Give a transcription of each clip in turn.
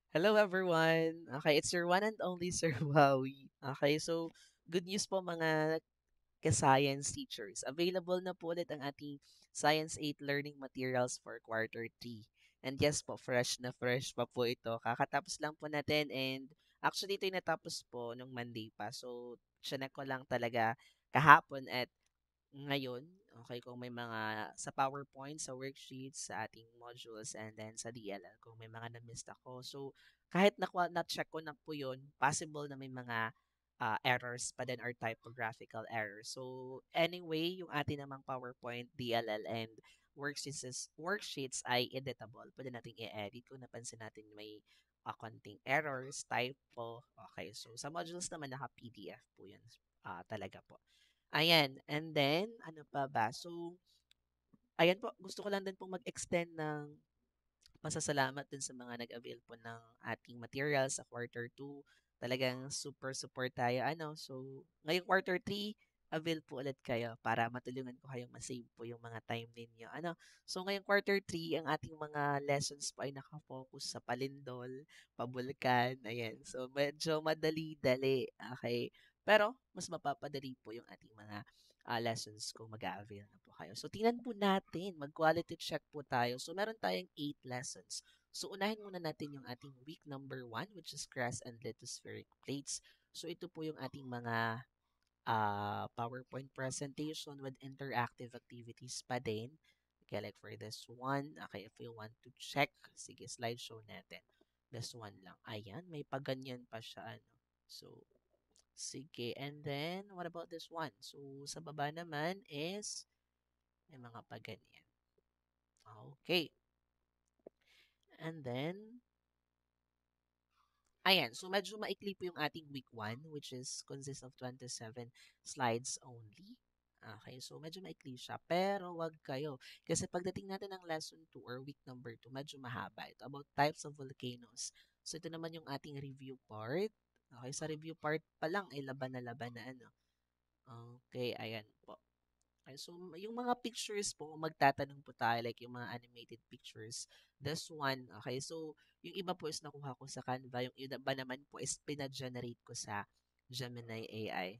Hello everyone. Okay, it's your one and only Sir Wowie. Okay, so good news po mga ka-science teachers. Available na po ulit ang ating Science 8 learning materials for quarter 3. And yes po, fresh na fresh pa po ito. Kakatapos lang po natin and actually ito yung natapos po nung Monday pa. So, siya ko lang talaga kahapon at ngayon, okay, kung may mga sa PowerPoint, sa worksheets, sa ating modules, and then sa DLL, kung may mga na-miss ako. So, kahit na-check ko na po yun, possible na may mga errors pa din or typographical errors. So, anyway, yung ating namang PowerPoint, DLL, and worksheets ay editable. Pwede natin i-edit kung napansin natin may konting errors, typo. Okay, so sa modules naman naka-PDF po yun talaga po. Ayan, and then ano pa ba? So, ayan po, gusto ko lang din pong mag-extend ng pasasalamat dun sa mga nag-avail po ng ating materials sa quarter 2. Talagang super support tayo. So, ngayong quarter 3, avail po ulit kayo para matulungan ko kayong masave po yung mga time ninyo. So ngayong quarter 3, ang ating mga lessons po ay nakafocus sa palindol, pabulkan, ayan. So medyo madali-dali, okay? Pero mas mapapadali po yung ating mga lessons kung mag-a-avail na po kayo. So, tingnan po natin. Mag-quality check po tayo. So, meron tayong 8 lessons. So, unahin muna natin yung ating week number 1, which is crust and lithospheric plates. So, ito po yung ating mga PowerPoint presentation with interactive activities pa din. Okay, like for this one, okay, if you want to check, sige, slideshow natin. This one lang. Ayan, may paganyan pa siya. So, sige. And then, what about this one? So, sa baba naman is, may mga paganyan. Okay. And then, ayan. So, medyo maikli po yung ating week 1, which is consists of 27 slides only. Okay, so medyo maikli siya. Pero wag kayo. Kasi pagdating natin ng lesson 2 or week number 2, medyo mahaba. Ito about types of volcanoes. So, ito naman yung ating review part. Okay, sa review part pa lang, ay laban na laban na ano. Okay, ayan po. Okay, so yung mga pictures po, magtatanong po tayo, like yung mga animated pictures. This one, okay, so yung iba po is nakuha ko sa Canva, yung iba naman po is pina-generate ko sa Gemini AI.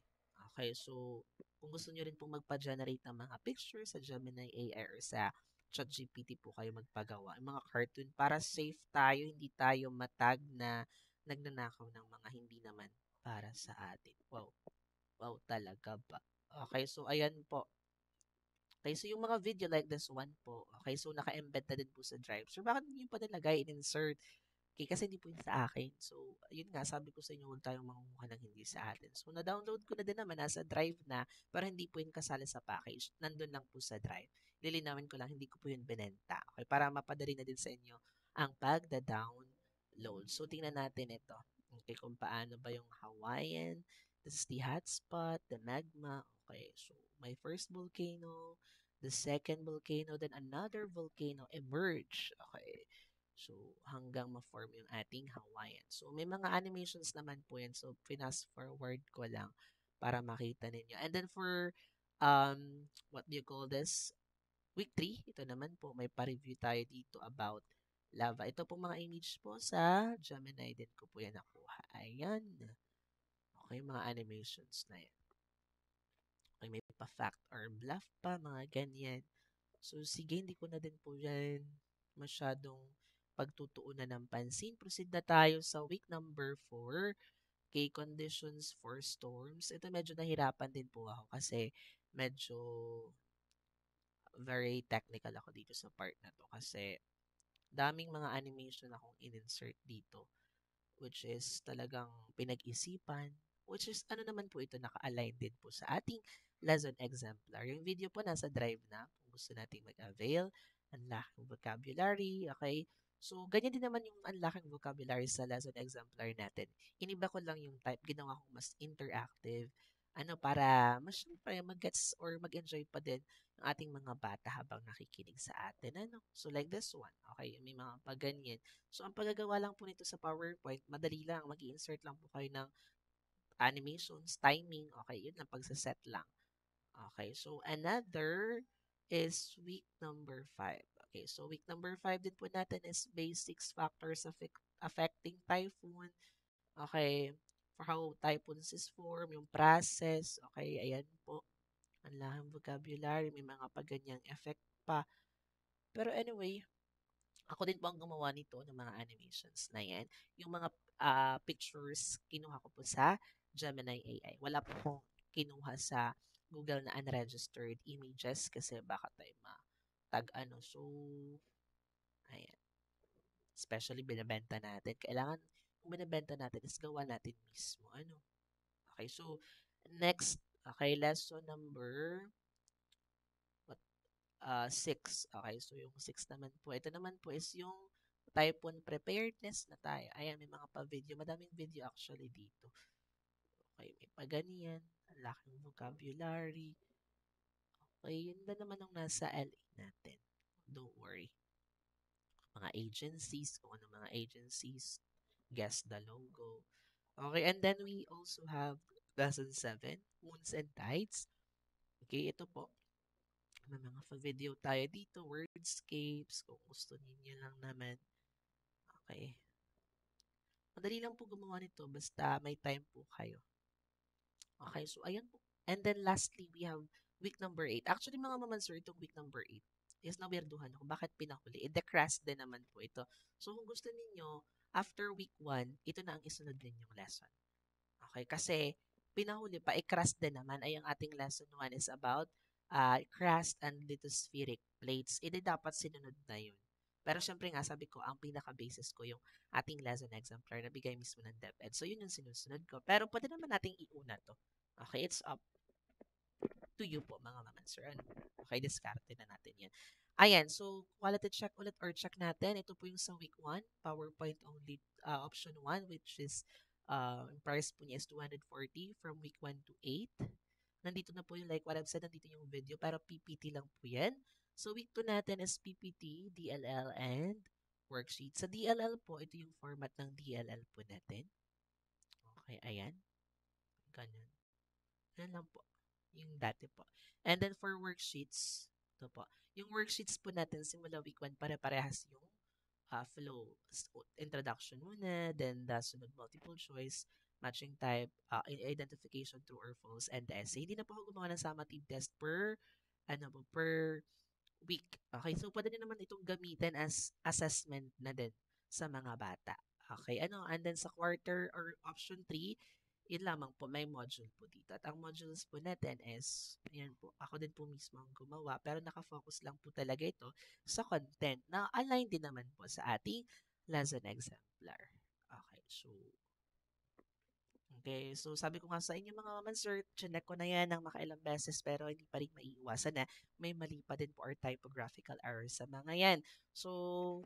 Okay, so kung gusto nyo rin po magpa-generate ng mga pictures sa Gemini AI or sa ChatGPT po kayo magpagawa. Yung mga cartoon, para safe tayo, hindi tayo matag na nagnanakaw ng mga hindi naman para sa atin. Wow, wow talaga ba? Okay, so ayan po. Okay, so yung mga video like this one po, okay, so naka-embed na din po sa Drive. So, bakit hindi nyo pa nilagay, in-insert? Okay, kasi hindi po yun sa akin. So, yun nga, sabi ko sa inyo, huwag tayong mangunguha ng hindi sa atin. So, na-download ko na din naman, nasa Drive na, pero hindi po yun kasali sa package. Nandun lang po sa Drive. Lilinawin ko lang, hindi ko po yun binenta. Okay, para mapadali na din sa inyo ang pagda-download. So, tingnan natin ito. Okay, kung paano ba yung Hawaiian. This is the hotspot, the magma. Okay, so, my first volcano, the second volcano, then another volcano emerge. Okay. So, hanggang ma-form yung ating Hawaiian. So, may mga animations naman po yan. So, fast forward ko lang para makita ninyo. And then for, what do you call this? Week 3, ito naman po, may pa-review tayo dito about lava. Ito po mga image po sa Gemini din ko po yan nakuha. Ayan. Okay, mga animations na yan. Okay, may pa-fact or bluff pa, mga ganyan. So, sige, hindi ko na din po yan masyadong pagtutuunan ng pansin. Proceed na tayo sa week number 4. Okay, conditions for storms. Ito medyo nahirapan din po ako kasi medyo very technical ako dito sa part na to kasi daming mga animation akong in-insert dito which is talagang pinag-isipan, which is ano naman po ito, naka-align din po sa ating lesson exemplar. Yung video po nasa Drive na kung gusto nating mag-avail, unlocking vocabulary, okay? So, ganyan din naman yung unlocking vocabulary sa lesson exemplar natin. Iniba ko lang yung type, ginawa kong mas interactive, para mas syempre mag-gets or mag-enjoy pa din ng ating mga bata habang nakikinig sa atin. So, like this one, okay, may mga pag-ganyan. So, ang paggagawa lang po nito sa PowerPoint, madali lang. Mag-i-insert lang po kayo ng animations, timing. Okay, yun lang, pagsaset lang. Okay, so another is week number 5. Okay, so week number 5 din po natin is basics factors affecting typhoon. Okay, for how typhoons is form, yung process. Okay, ayan po. Ang lahang vocabulary, may mga paganyang effect pa. Pero anyway, ako din po ang gumawa nito ng mga animations na yan. Yung mga pictures, kinuha ko po sa Gemini AI. Wala po akong kinuha sa Google na unregistered images kasi baka tayo tag ano. So, ayan. Especially binibenta natin. Kailangan, kung binibenta natin is gawa natin mismo. Ano? Okay, so, next, okay, lesson number 6. Okay, so yung 6 naman po. Ito naman po is yung typhoon preparedness na tayo. Ayan, may mga pa-video. Madaming video actually dito. Okay, may pa ganyan. Ang laking vocabulary. Okay, yun ba naman ang nasa LA natin? Don't worry. Mga agencies, kung ano mga agencies. Guess the logo. Okay, and then we also have lesson 7, moons and tides. Okay, ito po. May mga video tayo dito, wordscapes, kung gusto niyo lang naman. Okay. Madali lang po gumawa nito, basta may time po kayo. Okay, so ayan po. And then lastly, we have week number 8. Actually, mga mamansur, itong week number 8 is nawirduhan ako. Bakit pinahuli? Decrash din naman po ito. So kung gusto ninyo, after week 1, ito na ang isunod ninyong lesson. Okay, kasi pinahuli pa, crust din naman ay ang ating lesson 1 is about crust and lithospheric plates. Hindi dapat sinunod na yun. Pero syempre nga, sabi ko, ang pinaka-basis ko yung ating lesson exemplar na bigay mismo ng DepEd. So, yun yung sinusunod ko. Pero pwede naman nating iuna to. Okay, it's up to you po, mga mamansur. Ano? Okay, diskarte na natin yan. Ayan, so quality check ulit or check natin. Ito po yung sa week 1, PowerPoint only option 1, which is price po niya is 240 from week 1 to 8. Nandito na po yung like what I've said, nandito yung video, pero PPT lang po yan. So week 2 natin is PPT, DLL, and worksheet. Sa DLL po, ito yung format ng DLL po natin. Okay, ayan. Ganun. Yan lang po. Yung dati po. And then for worksheets, ito po. Yung worksheets po natin simula week 1 pare-parehas yung flow. Introduction muna, then the sunod multiple choice, matching type, identification true or false, and the essay. Hindi na po ako gumawa ng summative test per week. Okay, so pwede din naman itong gamitin as assessment na din sa mga bata. Okay, ano, and then sa quarter or option 3, yun lamang po, may module po dito. At ang modules po natin is, ayan po, ako din po mismo ang gumawa, pero nakafocus lang po talaga ito sa content na align din naman po sa ating lesson exemplar. Okay, so sabi ko nga sa inyo mga mansur, chinek ko na yan ng makailang beses pero hindi pa rin maiiwasan na may mali pa din po or typographical errors sa mga yan. So,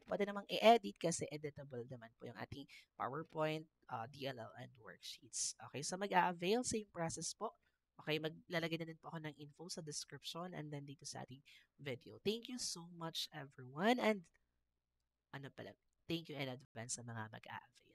pwede namang i-edit kasi editable naman po yung ating PowerPoint, DLL, and worksheets. Okay, so mag-a-avail, same process po. Okay, maglalagay na din po ako ng info sa description and then dito sa ating video. Thank you so much everyone and ano pala, thank you in advance sa mga mag-a-avail.